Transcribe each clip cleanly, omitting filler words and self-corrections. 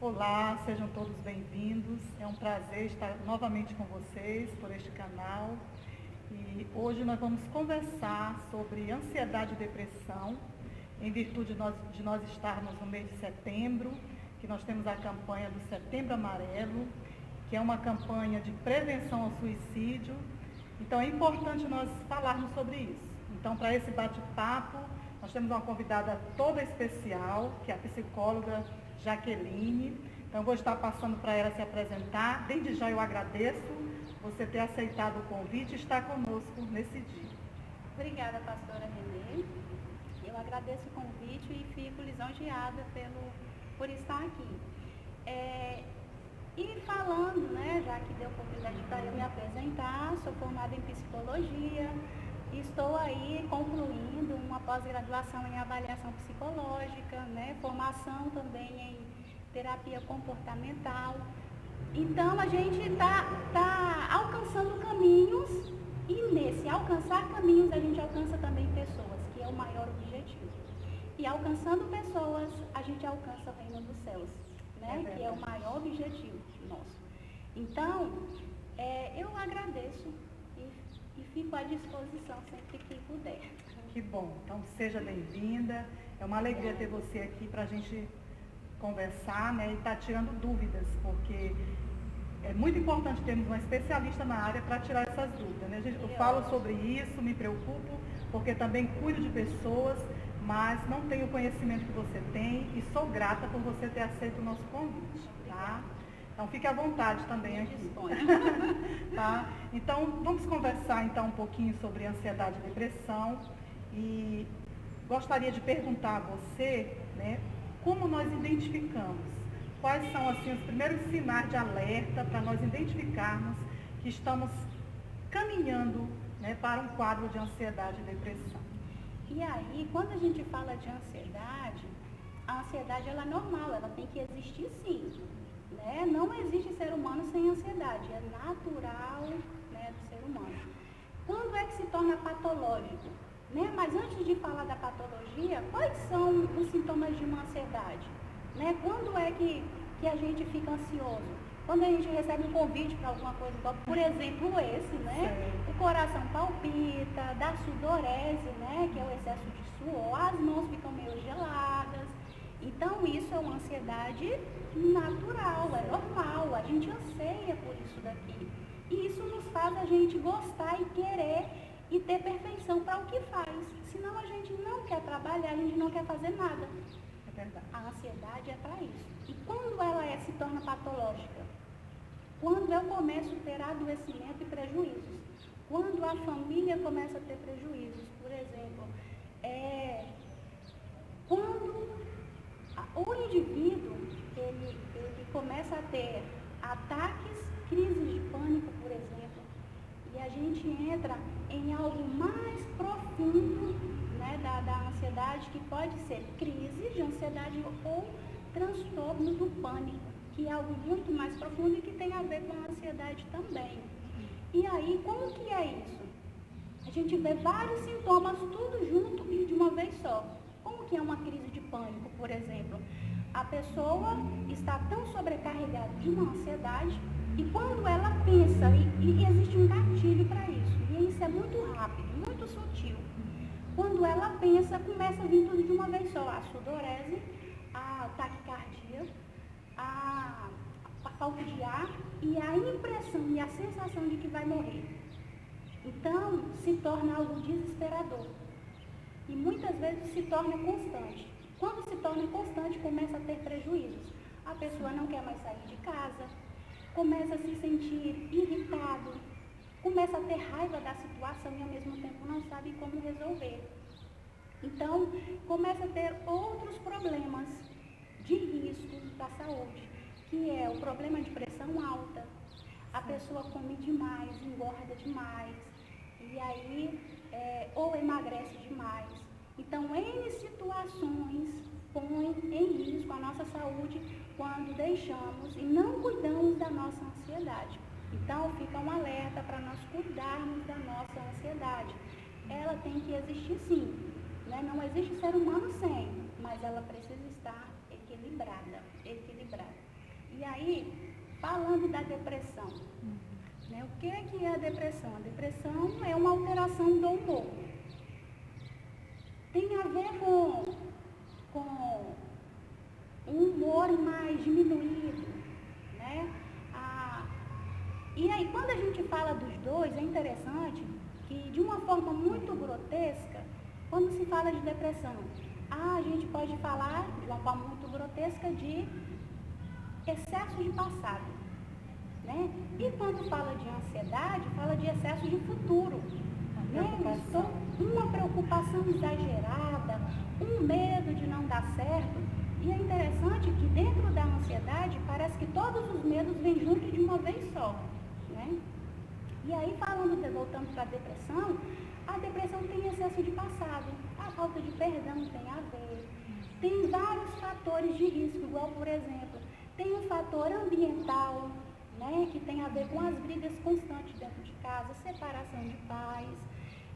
Olá, sejam todos bem-vindos. É um prazer estar novamente com vocês por este canal. E hoje nós vamos conversar sobre ansiedade e depressão, em virtude de nós estarmos no mês de setembro, que nós temos a campanha do Setembro Amarelo, que é uma campanha de prevenção ao suicídio. Então é importante nós falarmos sobre isso. Então, para esse bate-papo, nós temos uma convidada toda especial, que é a psicóloga Jaqueline. Então, eu vou estar passando para ela se apresentar. Desde já eu agradeço você ter aceitado o convite e estar conosco nesse dia. Obrigada, pastora Renê. Eu agradeço o convite e fico lisonjeada por estar aqui. E falando, já que deu oportunidade para eu me apresentar, sou formada em psicologia, estou aí concluindo uma pós-graduação em avaliação psicológica, formação também em terapia comportamental. Então, a gente tá alcançando caminhos e nesse alcançar caminhos a gente alcança também pessoas, que é o maior objetivo. E alcançando pessoas, a gente alcança o reino dos céus, que é o maior objetivo nosso. Então, eu agradeço e fico à disposição sempre que puder. Que bom, então seja bem-vinda. É uma alegria ter você aqui para a gente conversar, e estar tirando dúvidas, porque é muito importante termos uma especialista na área para tirar essas dúvidas. Eu falo sobre isso, me preocupo, porque também cuido de pessoas, mas não tenho o conhecimento que você tem e sou grata por você ter aceito o nosso convite, tá? Então fique à vontade também aqui. Tá? Então vamos conversar então um pouquinho sobre ansiedade e depressão e gostaria de perguntar a você, como nós identificamos, quais são assim os primeiros sinais de alerta para nós identificarmos que estamos caminhando para um quadro de ansiedade e depressão. E aí, quando a gente fala de ansiedade, a ansiedade ela é normal, ela tem que existir sim. Não existe ser humano sem ansiedade, é natural do ser humano. Quando é que se torna patológico? Mas antes de falar da patologia, quais são os sintomas de uma ansiedade? Quando é que a gente fica ansioso? Quando a gente recebe um convite para alguma coisa, por exemplo esse, o coração palpita, dá sudorese, que é o excesso de suor, as mãos ficam meio geladas. Então isso é uma ansiedade natural, é normal, a gente anseia por isso daqui. E isso nos faz a gente gostar e querer e ter perfeição para o que faz. Senão a gente não quer trabalhar, a gente não quer fazer nada. É verdade. A ansiedade é para isso. E quando ela se torna patológica? Quando eu começo a ter adoecimento e prejuízos. Quando a família começa a ter prejuízos. Por exemplo, quando o indivíduo ele começa a ter ataques, crises de pânico, por exemplo, e a gente entra em algo mais profundo da ansiedade, que pode ser crise de ansiedade ou transtorno do pânico, que é algo muito mais profundo e que tem a ver com a ansiedade também. E aí, como que é isso? A gente vê vários sintomas, tudo junto e de uma vez só. Como que é uma crise de pânico, por exemplo? A pessoa está tão sobrecarregada de uma ansiedade e quando ela pensa, e existe um gatilho para isso, e isso é muito rápido, muito sutil. Quando ela pensa, começa a vir tudo de uma vez só. A sudorese, a taquicardia, a falta de ar e a impressão e a sensação de que vai morrer. Então, se torna algo desesperador. E muitas vezes se torna constante. Quando se torna constante, começa a ter prejuízos. A pessoa não quer mais sair de casa, começa a se sentir irritado, começa a ter raiva da situação e ao mesmo tempo não sabe como resolver. Então, começa a ter outros problemas de risco da saúde, que é o problema de pressão alta. A pessoa come demais, engorda demais, e aí ou emagrece demais. Então, N situações põem em risco a nossa saúde quando deixamos e não cuidamos da nossa ansiedade. Então, fica um alerta para nós cuidarmos da nossa ansiedade. Ela tem que existir sim, Não existe ser humano sem, mas ela precisa estar equilibrada. aí, falando da depressão, né? O que é a depressão? A depressão é uma alteração do humor. Tem a ver com um humor mais diminuído, né? E aí, quando a gente fala dos dois, é interessante que, de uma forma muito grotesca, quando se fala de depressão, a gente pode falar, de uma forma muito grotesca, de excesso de passado, né? E quando fala de ansiedade, fala de excesso de futuro, né? Uma preocupação exagerada, um medo de não dar certo. E é interessante que dentro da ansiedade, parece que todos os medos vêm juntos de uma vez só, né? E aí, voltando para a depressão tem excesso de passado, a falta de perdão tem a ver. Tem vários fatores de risco, igual, por exemplo, tem um fator ambiental, né, que tem a ver com as brigas constantes dentro de casa, separação de pais,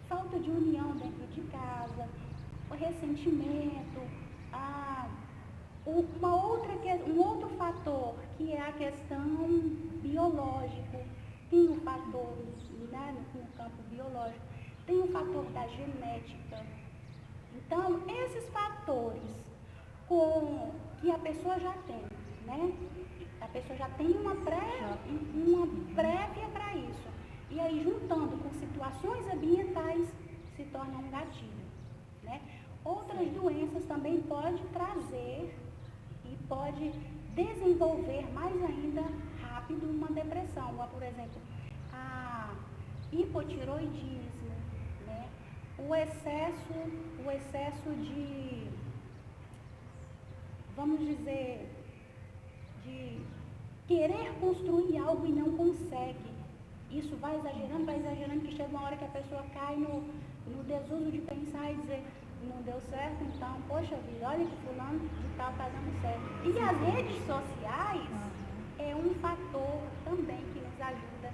falta de união dentro de casa, o ressentimento, um outro fator, que é a questão biológica. Tem um fator, né, no campo biológico, tem um fator da genética. Então, esses fatores que a pessoa já tem, né? A pessoa já tem uma prévia para isso. E aí, juntando com situações ambientais, se torna um gatilho, né? Outras doenças também pode trazer e pode desenvolver mais ainda rápido uma depressão, como, por exemplo, a hipotiroidismo, né? O excesso de, vamos dizer, de querer construir algo e não consegue. Isso vai exagerando, que chega uma hora que a pessoa cai no desuso de pensar e dizer, não deu certo, então, poxa vida, olha que fulano de tal está dando certo. E as redes sociais é um fator também que nos ajuda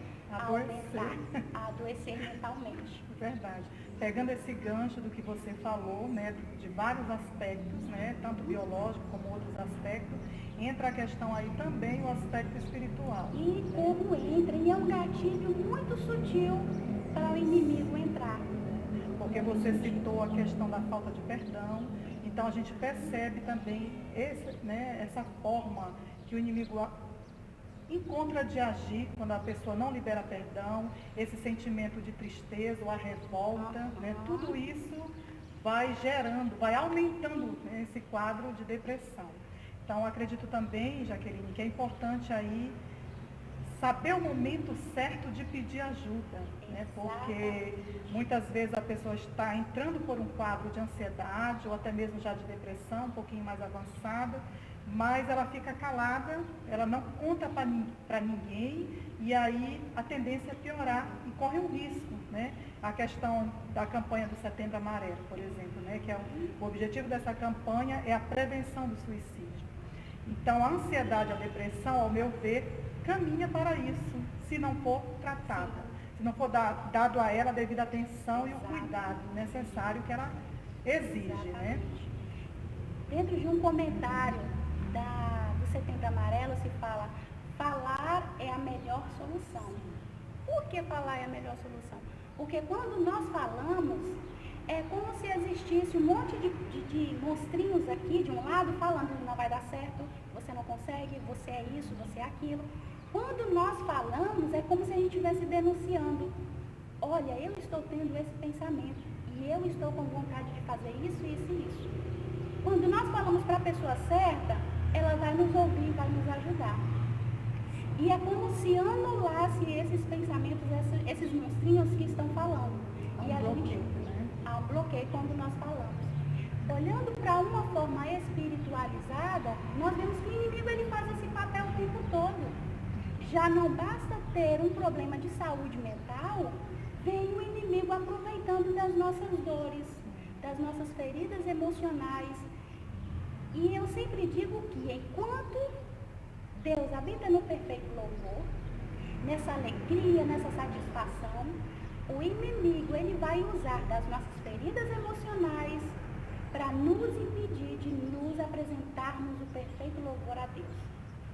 a adoecer mentalmente. Verdade. Pegando esse gancho do que você falou, né, de vários aspectos, né, tanto biológico como outros aspectos, entra a questão aí também o aspecto espiritual. E como entra, e é um gatilho muito sutil para o inimigo entrar. Porque você citou a questão da falta de perdão, então a gente percebe também essa forma que o inimigo encontra de agir quando a pessoa não libera perdão, esse sentimento de tristeza ou a revolta, né? Tudo isso vai aumentando, né, esse quadro de depressão. Então, acredito também, Jaqueline, que é importante aí saber o momento certo de pedir ajuda, né? Porque muitas vezes a pessoa está entrando por um quadro de ansiedade ou até mesmo já de depressão, um pouquinho mais avançada, mas ela fica calada, ela não conta para ninguém, e aí a tendência é piorar e corre um risco, né? A questão da campanha do Setembro Amarelo, por exemplo, né? Que o objetivo dessa campanha é a prevenção do suicídio. Então, a ansiedade, a depressão, ao meu ver, caminha para isso, se não for tratada, se não for dado a ela a devida atenção e o cuidado necessário que ela exige, né? Dentro de um comentário do Setembro Amarelo se fala, falar é a melhor solução. Por que falar é a melhor solução? Porque quando nós falamos, é como se existisse um monte de monstrinhos aqui, de um lado, falando, não vai dar certo, você não consegue, você é isso, você é aquilo. Quando nós falamos, é como se a gente estivesse denunciando. Olha, eu estou tendo esse pensamento e eu estou com vontade de fazer isso, isso e isso. Quando nós falamos para a pessoa certa, ela vai nos ouvir, vai nos ajudar. E é como se anulasse esses pensamentos, esses monstrinhos que estão falando. Há um bloqueio quando nós falamos. Olhando para uma forma espiritualizada, nós vemos que o inimigo ele faz esse papel o tempo todo. Já não basta ter um problema de saúde mental, vem o inimigo aproveitando das nossas dores, das nossas feridas emocionais. E eu sempre digo que enquanto Deus habita no perfeito louvor, nessa alegria, nessa satisfação, o inimigo ele vai usar das nossas feridas emocionais para nos impedir de nos apresentarmos o perfeito louvor a Deus.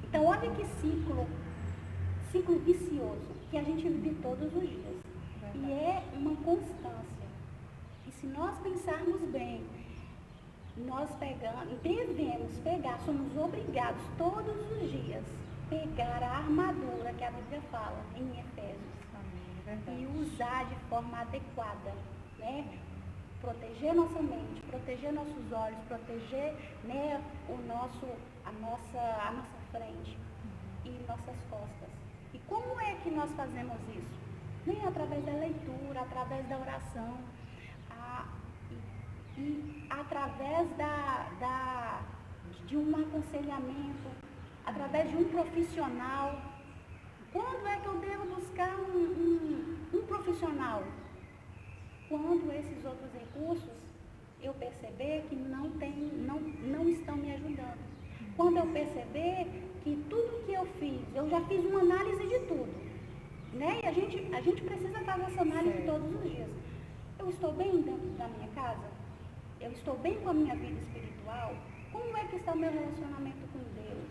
Então, olha olha que ciclo vicioso que a gente vive todos os dias. E é uma constância. E se nós pensarmos bem, nós devemos pegar, somos obrigados todos os dias pegar a armadura que a Bíblia fala em Efésios. E usar de forma adequada, né? Proteger nossa mente, proteger nossos olhos, proteger, né, a nossa frente e nossas costas. E como é que nós fazemos isso? Nem através da leitura, através da oração, e através de um aconselhamento, através de um profissional. Quando é que eu devo buscar um profissional? Quando esses outros recursos eu perceber que não estão me ajudando. Quando eu perceber que tudo que eu fiz, eu já fiz uma análise de tudo. Né? E a gente precisa fazer essa análise todos os dias. Eu estou bem dentro da minha casa? Eu estou bem com a minha vida espiritual? Como é que está o meu relacionamento com Deus?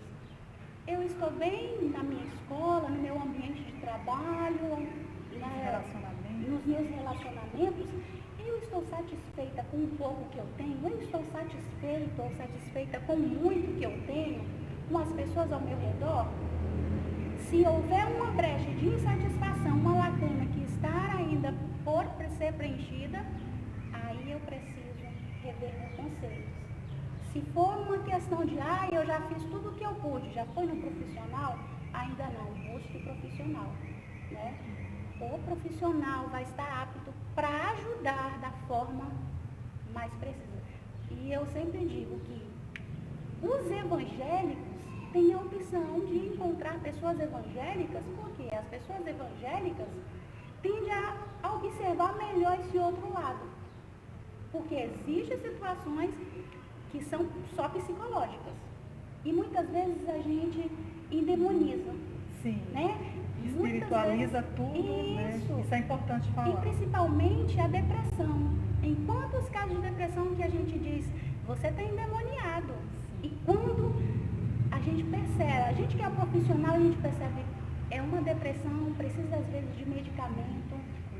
Eu estou bem na minha escola, no meu ambiente de trabalho, nos meus relacionamentos? Eu estou satisfeita com o pouco que eu tenho? Eu estou satisfeito ou satisfeita com o muito que eu tenho? Com as pessoas ao meu redor? Se houver uma brecha de insatisfação, uma lacuna que está ainda por ser preenchida, aí eu preciso rever meus conceitos. Se for uma questão de, eu já fiz tudo o que eu pude, já foi no profissional, ainda não, busque o profissional, né? O profissional vai estar apto para ajudar da forma mais precisa. E eu sempre digo que os evangélicos têm a opção de encontrar pessoas evangélicas, porque as pessoas evangélicas tendem a observar melhor esse outro lado. Porque existem situações que são só psicológicas. E muitas vezes a gente endemoniza. Sim. Né? Espiritualiza tudo, né? Isso é importante falar. E principalmente a depressão. Em quantos casos de depressão que a gente diz, você está endemoniado. E quando a gente percebe, a gente que é profissional, a gente percebe, é uma depressão, precisa às vezes de medicamento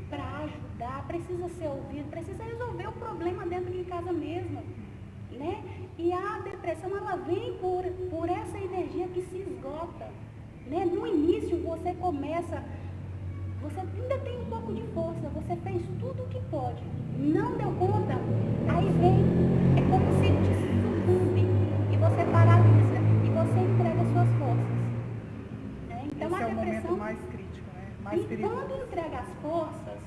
para ajudar, precisa ser ouvido, precisa resolver o problema dentro de casa mesmo. Né? E a depressão, ela vem por essa energia que se esgota. Né? No início você começa, você ainda tem um pouco de força, você fez tudo o que pode, não deu conta, aí vem, é como se te sucumbe, e você paralisa, e você entrega suas forças. Né? Então esse a é o depressão, momento mais crítico, né? Mais perigoso. Quando entrega as forças,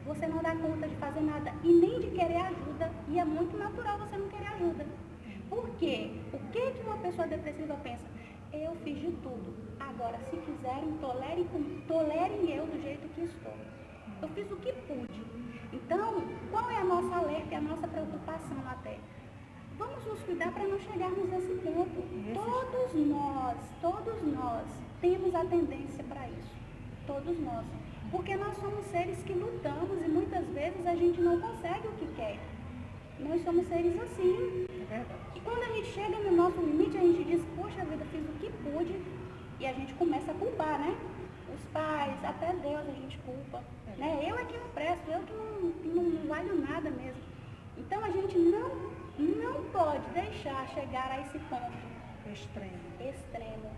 você não dá conta de fazer nada, e nem de querer ajuda, e é muito natural você não querer ajuda. Por quê? O que uma pessoa depressiva pensa? Eu fiz de tudo. Agora, se quiserem, tolerem eu do jeito que estou. Eu fiz o que pude. Então, qual é a nossa alerta e a nossa preocupação até? Vamos nos cuidar para não chegarmos nesse ponto. Todos nós temos a tendência para isso. Todos nós. Porque nós somos seres que lutamos e muitas vezes a gente não consegue o que quer. Nós somos seres assim. E quando a gente chega no nosso limite, a gente diz, poxa vida, fiz o que pude, e a gente começa a culpar, né? Os pais, até Deus a gente culpa. Né? Eu é que não presto, eu que não valho nada mesmo. Então a gente não pode deixar chegar a esse ponto extremo.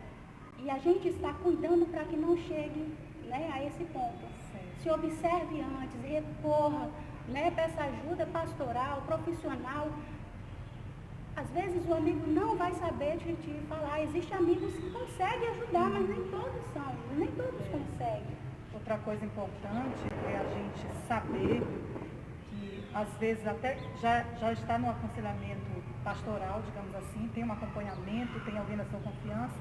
E a gente está cuidando para que não chegue, né, a esse ponto. Se observe antes, recorra, né, peça ajuda pastoral, profissional. Às vezes o amigo não vai saber te falar. Existem amigos que conseguem ajudar, mas nem todos conseguem. Outra coisa importante é a gente saber que às vezes até já está no aconselhamento pastoral, digamos assim, tem um acompanhamento, tem alguém da sua confiança,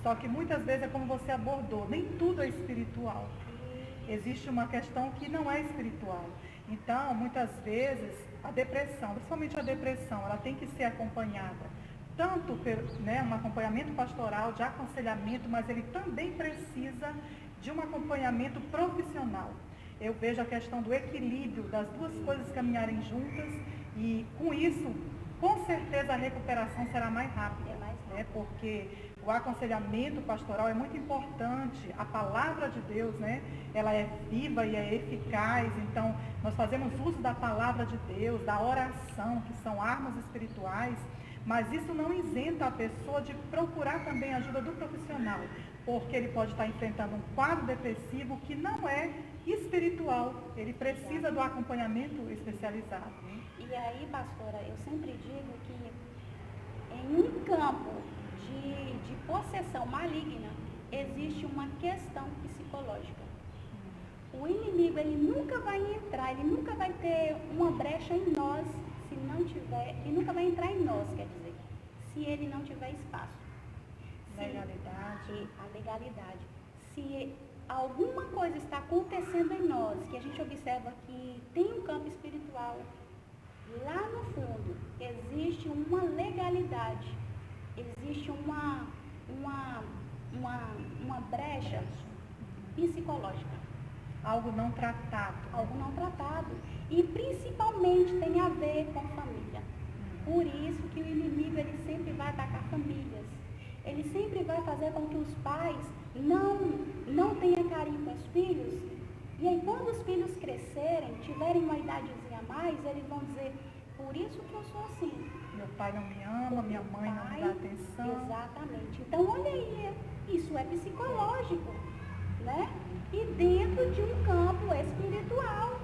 só que muitas vezes é como você abordou, nem tudo é espiritual. Existe uma questão que não é espiritual. Então, muitas vezes, a depressão, principalmente a depressão, ela tem que ser acompanhada, tanto por um acompanhamento pastoral, de aconselhamento, mas ele também precisa de um acompanhamento profissional. Eu vejo a questão do equilíbrio das duas coisas caminharem juntas e, com isso, com certeza a recuperação será mais rápida. né? Porque o aconselhamento pastoral é muito importante, a palavra de Deus, né? Ela é viva e é eficaz, então nós fazemos uso da palavra de Deus, da oração, que são armas espirituais, mas isso não isenta a pessoa de procurar também a ajuda do profissional, porque ele pode estar enfrentando um quadro depressivo que não é espiritual, ele precisa do acompanhamento especializado. E aí, pastora, eu sempre digo que em um campo de possessão maligna existe uma questão psicológica. O inimigo, ele nunca vai entrar, ele nunca vai ter uma brecha em nós se não tiver, ele nunca vai entrar em nós, quer dizer, se ele não tiver espaço. Legalidade. A legalidade. Se alguma coisa está acontecendo em nós, que a gente observa que tem um campo espiritual, lá no fundo existe uma legalidade, existe uma brecha psicológica. Algo não tratado. Algo não tratado. E principalmente tem a ver com família. Por isso que o inimigo, ele sempre vai atacar famílias. Ele sempre vai fazer com que os pais não tenham carinho com os filhos. E aí quando os filhos crescerem, tiverem uma idadezinha a mais, eles vão dizer, por isso que eu sou assim. Meu pai não me ama, minha mãe não me dá atenção. Exatamente. Então, olha aí, isso é psicológico, né? E dentro de um campo espiritual.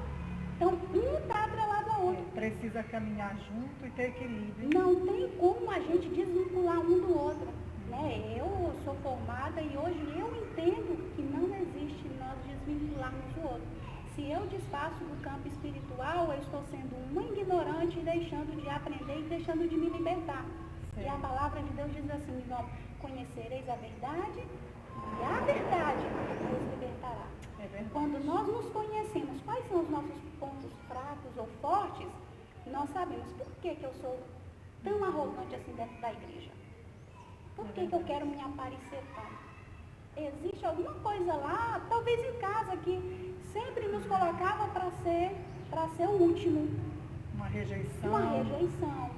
Então, um está atrelado ao outro. Precisa caminhar junto e ter equilíbrio. Não tem como a gente desvincular um do outro. Né? Eu sou formada e hoje eu entendo que não existe nós desvincularmos o outro. Se eu desfaço do campo espiritual, eu estou sendo uma ignorante e deixando de aprender e deixando de me libertar. Sim. E a palavra de Deus diz assim, vamos, conhecereis a verdade e a verdade vos libertará. Quando nós nos conhecemos, quais são os nossos pontos fracos ou fortes, nós sabemos por que eu sou tão arrogante assim dentro da igreja. Por que eu quero me aparecer tanto? Existe alguma coisa lá, talvez em casa, que sempre nos colocava para ser o último. Uma rejeição. Uma rejeição.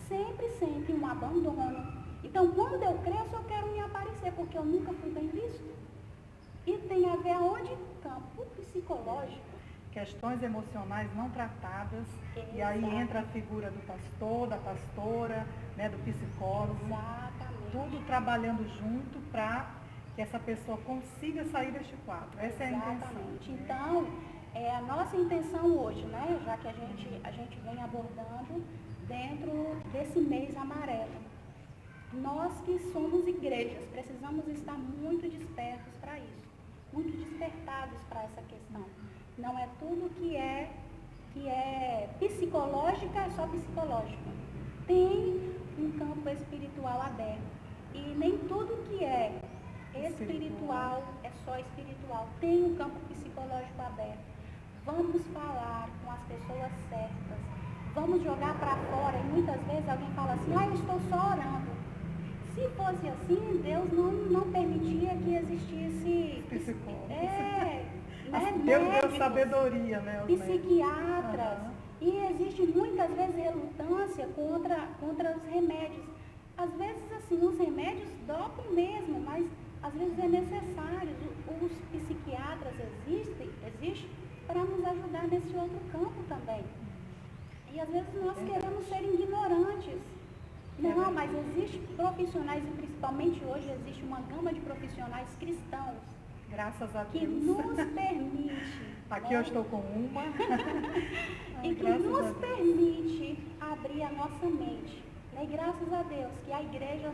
Sempre um abandono. Então, quando eu cresço, eu quero me aparecer, porque eu nunca fui bem visto. E tem a ver aonde? Campo psicológico. Questões emocionais não tratadas. Exato. E aí entra a figura do pastor, da pastora, né, do psicólogo. Exatamente. Tudo trabalhando junto para que essa pessoa consiga sair deste quadro. Essa é a intenção. Exatamente. Então, a nossa intenção hoje, né, já que a gente vem abordando dentro desse mês amarelo, nós que somos igrejas, precisamos estar muito despertos para isso, muito despertados para essa questão. Não é tudo que é psicológica, é só psicológico. Tem um campo espiritual aberto. E nem tudo que é espiritual é só espiritual. Tem um campo psicológico aberto. Vamos falar com as pessoas certas. Vamos jogar para fora. E muitas vezes alguém fala assim, eu estou só orando. Se fosse assim, Deus não permitia que existisse psicólogos. Deus deu sabedoria, né? Psiquiatras. E existe muitas vezes relutância contra os remédios. Às vezes, assim, os remédios dopam mesmo, mas às vezes é necessário. Os psiquiatras existem para nos ajudar nesse outro campo também. E às vezes nós queremos ser ignorantes. Não, mas existem profissionais, e principalmente hoje existe uma gama de profissionais cristãos. Graças a Deus. Que nos permite. Aqui eu estou com uma. E que nos permite abrir a nossa mente. E graças a Deus que a igreja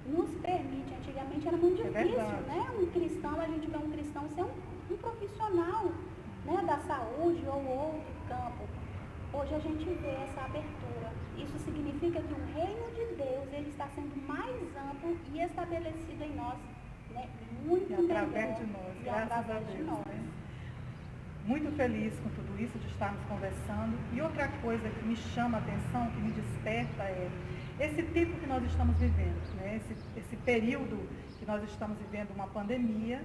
nos permite. Antigamente era muito difícil, né? Um cristão, a gente vê um cristão ser um profissional, né? Da saúde ou outro campo. Hoje a gente vê essa abertura. Isso significa que o reino de Deus ele está sendo mais amplo e estabelecido em nós, né? Muito através de nós, graças a Deus. Né? Muito feliz com tudo isso, de estarmos conversando. E outra coisa que me chama a atenção, que me desperta, é esse tempo que nós estamos vivendo, né? Esse período que nós estamos vivendo, uma pandemia.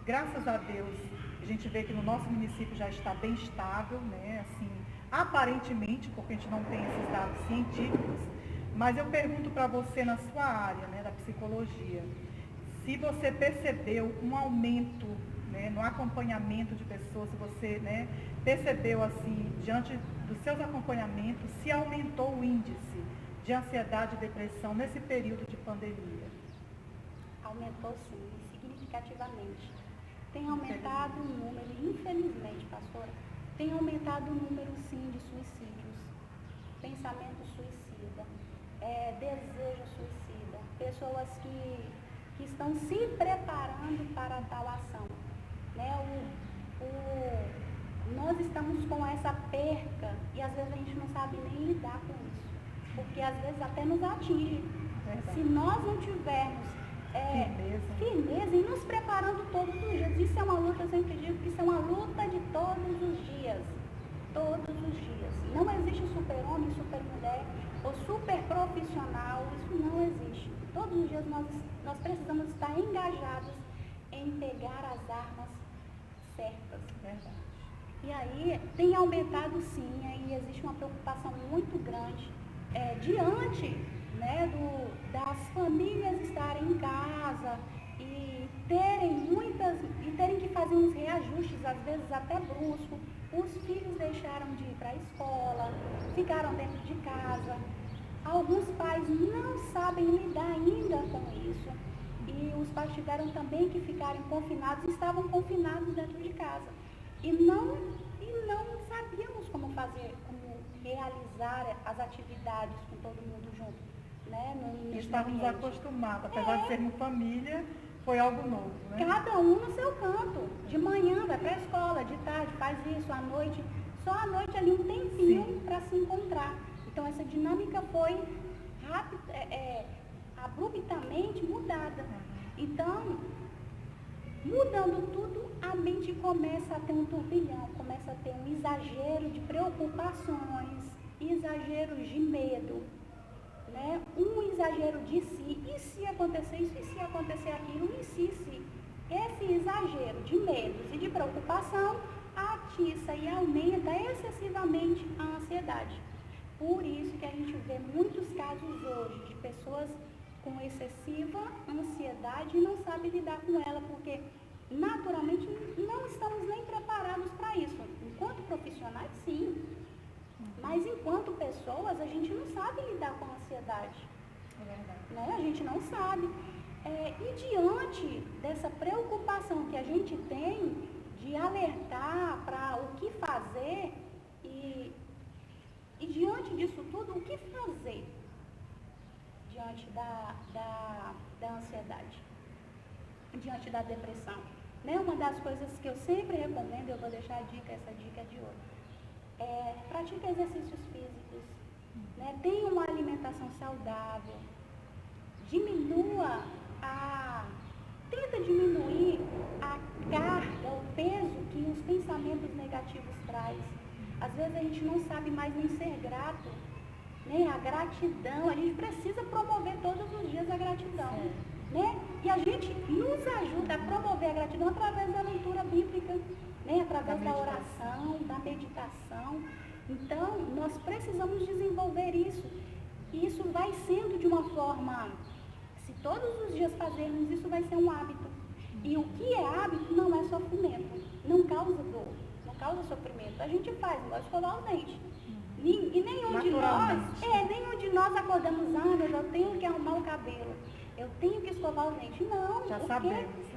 Graças a Deus, a gente vê que no nosso município já está bem estável, né? Assim, aparentemente, porque a gente não tem esses dados científicos, Mas eu pergunto para você na sua área, né, da psicologia, se você percebeu um aumento, né, no acompanhamento de pessoas, se você, né, percebeu assim, diante dos seus acompanhamentos, se aumentou o índice de ansiedade e depressão nesse período de pandemia. Aumentou sim, significativamente. Tem aumentado o número, infelizmente, pastora, tem aumentado o número sim de suicídios, pensamento suicida, desejo suicida, pessoas que estão se preparando para tal ação. Né? Nós estamos com essa perca e às vezes a gente não sabe nem lidar com isso, porque às vezes até nos atinge. Verdade. Se nós não tivermos firmeza e nos preparando todos os dias, isso é uma luta, eu sempre digo que isso é uma luta de todos os dias. Todos os dias. Não existe super-homem, super-mulher ou super-profissional, isso não existe. Todos os dias nós precisamos estar engajados em pegar as armas certas. Verdade. E aí tem aumentado sim, aí existe uma preocupação muito grande diante, né, das famílias estarem em casa e terem que fazer uns reajustes, às vezes até bruscos. Os filhos deixaram de ir para a escola, ficaram dentro de casa. Alguns pais não sabem lidar ainda com isso. E os pais tiveram também que ficarem confinados, estavam confinados dentro de casa. E não sabíamos como fazer, como realizar as atividades com todo mundo junto. Né? Estávamos acostumados, apesar de sermos família, foi algo novo, né? Cada um no seu canto. De manhã vai para a escola, de tarde faz isso, à noite. Só à noite ali um tempinho para se encontrar. Então essa dinâmica foi abruptamente mudada. Então, mudando tudo, a mente começa a ter um turbilhão, começa a ter um exagero de preocupações, exageros de medo. Né? Um exagero de si, e se acontecer isso, e se acontecer aquilo, e se. Esse exagero de medos e de preocupação atiça e aumenta excessivamente a ansiedade. Por isso que a gente vê muitos casos hoje de pessoas com excessiva ansiedade e não sabem lidar com ela, porque naturalmente não estamos nem preparados para isso. Enquanto profissionais, sim. Mas enquanto pessoas, a gente não sabe lidar com a ansiedade. É verdade. Né? A gente não sabe. E diante dessa preocupação que a gente tem de alertar para o que fazer e diante disso tudo, o que fazer diante da ansiedade, diante da depressão? Né? Uma das coisas que eu sempre recomendo, eu vou deixar a dica, essa dica é de ouro. Pratique exercícios físicos, né? Tenha uma alimentação saudável, tenta diminuir a carga, o peso que os pensamentos negativos trazem. Às vezes a gente não sabe mais nem ser grato, né? A gratidão, a gente precisa promover todos os dias a gratidão. Né? E a gente nos ajuda a promover a gratidão através da leitura bíblica, né? Através da oração, da meditação. Então, nós precisamos desenvolver isso. E isso vai sendo de uma forma, se todos os dias fazermos isso, vai ser um hábito. E o que é hábito não é sofrimento, não causa dor, não causa sofrimento. A gente faz, não vai escovar os dentes. E nenhum de nós acordamos, mas eu tenho que arrumar o cabelo, eu tenho que escovar os dentes. Não, já sabemos.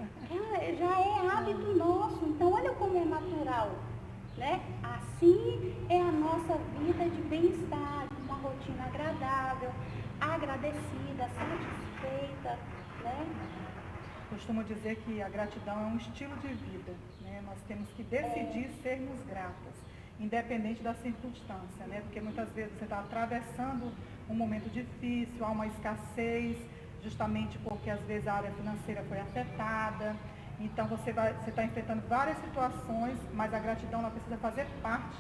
Já é hábito nosso. Então, olha como é natural. Né? Assim é a nossa vida de bem-estar, uma rotina agradável, agradecida, satisfeita. Né? Costumo dizer que a gratidão é um estilo de vida. Né? Nós temos que decidir sermos gratas, independente da circunstância. Né? Porque muitas vezes você está atravessando um momento difícil, há uma escassez, justamente porque às vezes a área financeira foi afetada. Então você está enfrentando várias situações, mas a gratidão ela precisa fazer parte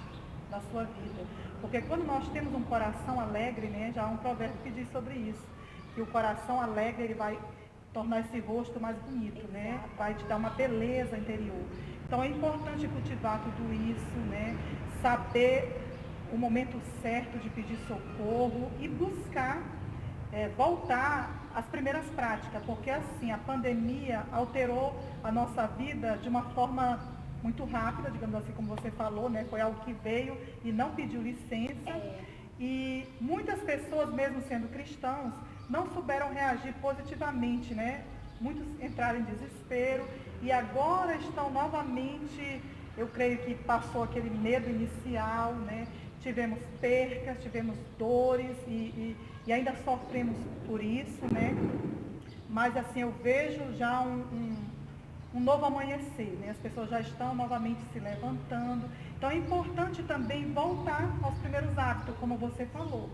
da sua vida. Porque quando nós temos um coração alegre, né, já há um provérbio que diz sobre isso, que o coração alegre ele vai tornar esse rosto mais bonito, né? Vai te dar uma beleza interior. Então é importante cultivar tudo isso, né? Saber o momento certo de pedir socorro e buscar voltar às primeiras práticas, porque assim, a pandemia alterou a nossa vida de uma forma muito rápida, digamos assim, como você falou, né? Foi algo que veio e não pediu licença. E muitas pessoas, mesmo sendo cristãos, não souberam reagir positivamente, né? Muitos entraram em desespero e agora estão novamente, eu creio que passou aquele medo inicial, né? Tivemos percas, tivemos dores e ainda sofremos por isso, né? Mas assim, eu vejo já um novo amanhecer, né? As pessoas já estão novamente se levantando. Então é importante também voltar aos primeiros hábitos, como você falou.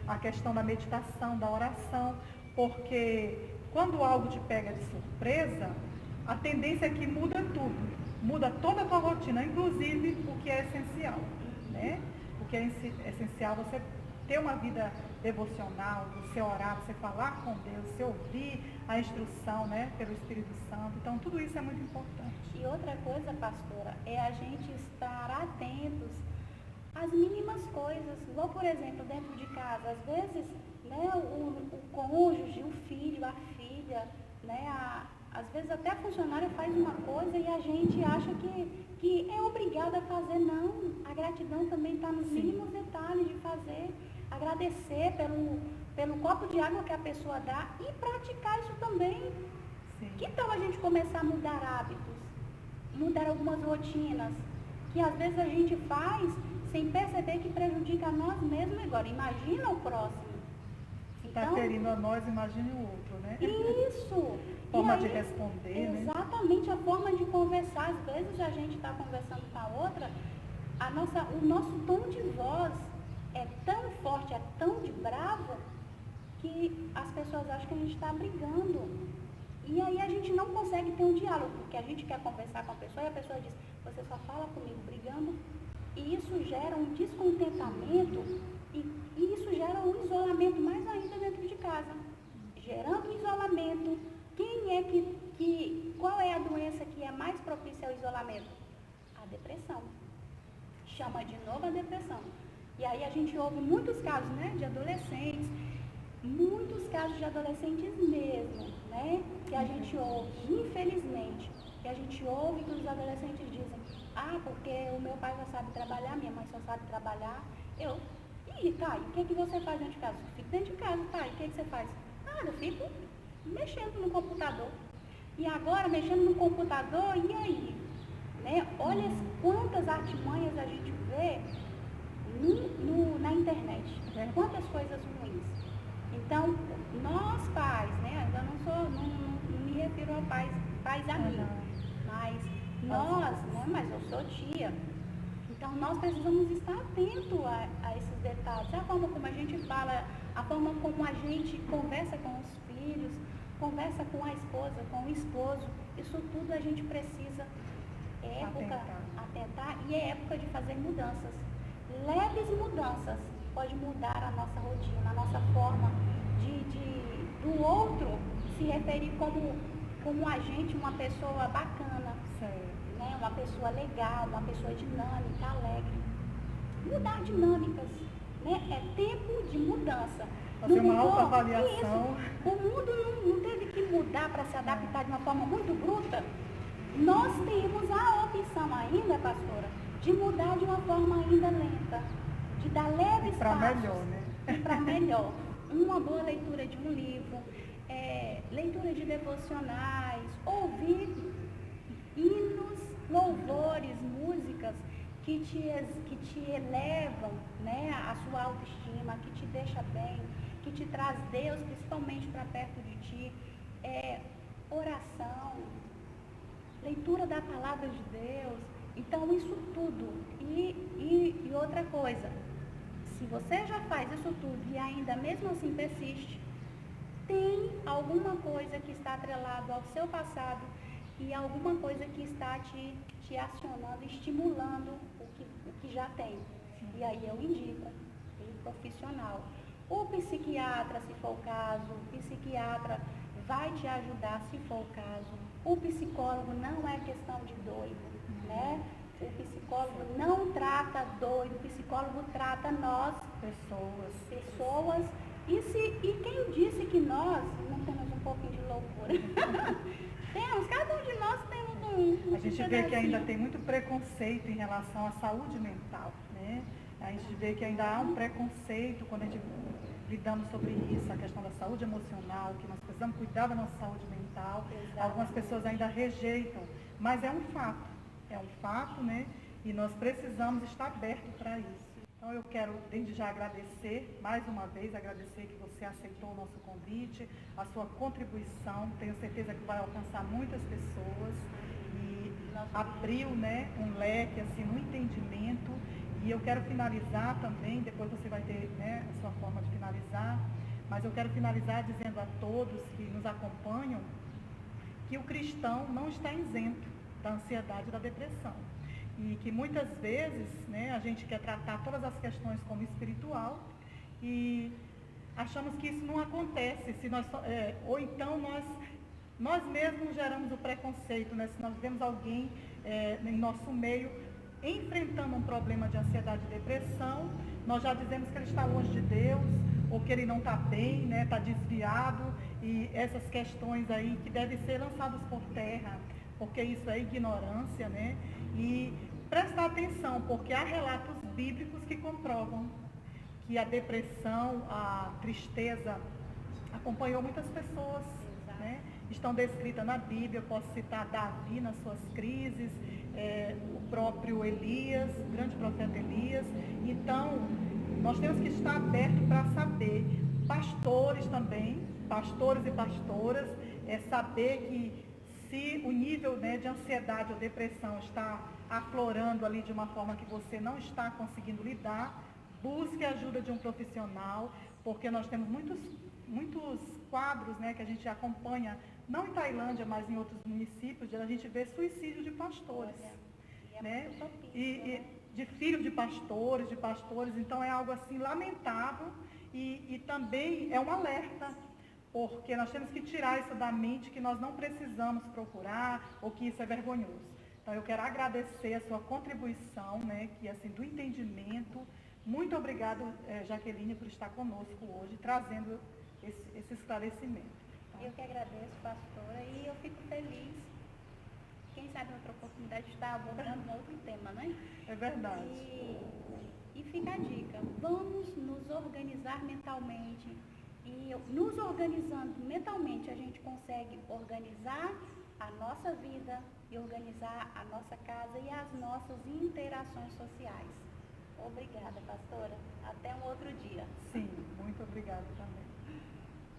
A questão da meditação, da oração, porque quando algo te pega de surpresa, a tendência é que muda tudo. Muda toda a tua rotina, inclusive o que é essencial, né? O que é essencial, você ter uma vida devocional, você orar, você falar com Deus, você ouvir a instrução, né, pelo Espírito Santo. Então, tudo isso é muito importante. E outra coisa, pastora, é a gente estar atentos às mínimas coisas. Igual, por exemplo, dentro de casa, às vezes, né, o cônjuge, o filho, a filha, né, às vezes até a funcionária faz uma coisa e a gente acha que é obrigada a fazer. Não, a gratidão também está nos mínimos detalhes de fazer, agradecer pelo copo de água que a pessoa dá e praticar isso também. Sim. Que tal a gente começar a mudar hábitos, mudar algumas rotinas, que às vezes a gente faz sem perceber que prejudica a nós mesmos agora. Imagina o próximo. Está ferindo a nós, imagine o outro, né? Isso! Forma de responder, né? Exatamente, a forma de conversar. Às vezes a gente está conversando com a outra, o nosso tom de voz é tão forte, é tão de bravo, que as pessoas acham que a gente está brigando. E aí a gente não consegue ter um diálogo, porque a gente quer conversar com a pessoa e a pessoa diz, você só fala comigo brigando. E isso gera um descontentamento e isso gera um isolamento mais ainda dentro de casa. Gerando isolamento, qual é a doença que é mais propícia ao isolamento? A depressão. Chama de novo a depressão. E aí a gente ouve muitos casos, né, de adolescentes, muitos casos de adolescentes mesmo, né, que a gente ouve, infelizmente, que a gente ouve que os adolescentes dizem, porque o meu pai só sabe trabalhar, minha mãe só sabe trabalhar, e o que você faz dentro de casa? Eu fico dentro de casa, e o que você faz? Eu fico mexendo no computador. E agora, mexendo no computador, e aí? Né? Olha quantas artimanhas a gente vê na internet, quantas coisas ruins. Então, nós pais, né? Eu não me refiro a pais a mim, mas nós, né? Mas eu sou tia. Então, nós precisamos estar atentos a esses detalhes, a forma como a gente fala, a forma como a gente conversa com os filhos, conversa com a esposa, com o esposo. Isso tudo a gente precisa atentar, e é época de fazer mudanças. Leves mudanças pode mudar a nossa rotina, a nossa forma do outro se referir como a gente, uma pessoa bacana, né? Uma pessoa legal, uma pessoa dinâmica, alegre. Mudar dinâmicas, né? É tempo de mudança. Fazer uma autoavaliação. O mundo não teve que mudar para se adaptar de uma forma muito bruta. Nós temos a opção ainda, pastora, de mudar de uma forma ainda lenta, de dar leves passos. Para melhor, né? Para melhor. Uma boa leitura de um livro, leitura de devocionais, ouvir hinos, louvores, músicas que te elevam, né, a sua autoestima, que te deixa bem, que te traz Deus principalmente para perto de ti. Oração, leitura da palavra de Deus. Então, isso tudo. E outra coisa, se você já faz isso tudo e ainda mesmo assim persiste, tem alguma coisa que está atrelado ao seu passado e alguma coisa que está te acionando, estimulando o que já tem. E aí eu indico o profissional. O psiquiatra, se for o caso, o psiquiatra vai te ajudar se for o caso. O psicólogo não é questão de doido, né? O psicólogo não trata doido, o psicólogo trata nós, pessoas E quem disse que nós não temos um pouquinho de loucura? Temos, cada um de nós temos um. A gente vê que ainda tem muito preconceito em relação à saúde mental, né? A gente vê que ainda há um preconceito quando a gente lidamos sobre isso, a questão da saúde emocional, que nós precisamos cuidar da nossa saúde mental. Exatamente. Algumas pessoas ainda rejeitam, mas é um fato, né? E nós precisamos estar abertos para isso. Então eu quero desde já agradecer, mais uma vez, agradecer que você aceitou o nosso convite, a sua contribuição, tenho certeza que vai alcançar muitas pessoas e abriu, né, um leque assim, no entendimento. E eu quero finalizar também, depois você vai ter, né, a sua forma de finalizar, mas eu quero finalizar dizendo a todos que nos acompanham que o cristão não está isento da ansiedade e da depressão. E que muitas vezes, né, a gente quer tratar todas as questões como espiritual e achamos que isso não acontece, se nós, ou então nós mesmos geramos o preconceito, né, se nós vemos alguém em nosso meio enfrentando um problema de ansiedade e depressão, nós já dizemos que ele está longe de Deus, ou que ele não está bem, né, está desviado, e essas questões aí que devem ser lançadas por terra, porque isso é ignorância, né? E prestar atenção, porque há relatos bíblicos que comprovam que a depressão, a tristeza acompanhou muitas pessoas, né? Estão descritas na Bíblia, eu posso citar Davi nas suas crises, o próprio Elias, o grande profeta Elias. Então, nós temos que estar abertos para saber, pastores também, pastores e pastoras, saber que se o nível, né, de ansiedade ou depressão está aflorando ali de uma forma que você não está conseguindo lidar, busque a ajuda de um profissional, porque nós temos muitos quadros, né, que a gente acompanha, não em Tailândia, mas em outros municípios, a gente vê suicídio de pastores, né? E de filhos de pastores, então é algo assim lamentável e também é um alerta, porque nós temos que tirar isso da mente, que nós não precisamos procurar ou que isso é vergonhoso. Então eu quero agradecer a sua contribuição, né, que assim, do entendimento. Muito obrigada, Jaqueline, por estar conosco hoje, trazendo esse esclarecimento. Tá? Eu que agradeço, pastora, e eu fico feliz. Quem sabe outra oportunidade de estar abordando um outro tema, né? É verdade. E fica a dica, vamos nos organizar mentalmente. E nos organizando mentalmente, a gente consegue organizar a nossa vida e organizar a nossa casa e as nossas interações sociais. Obrigada, pastora. Até um outro dia. Sim, muito obrigada também.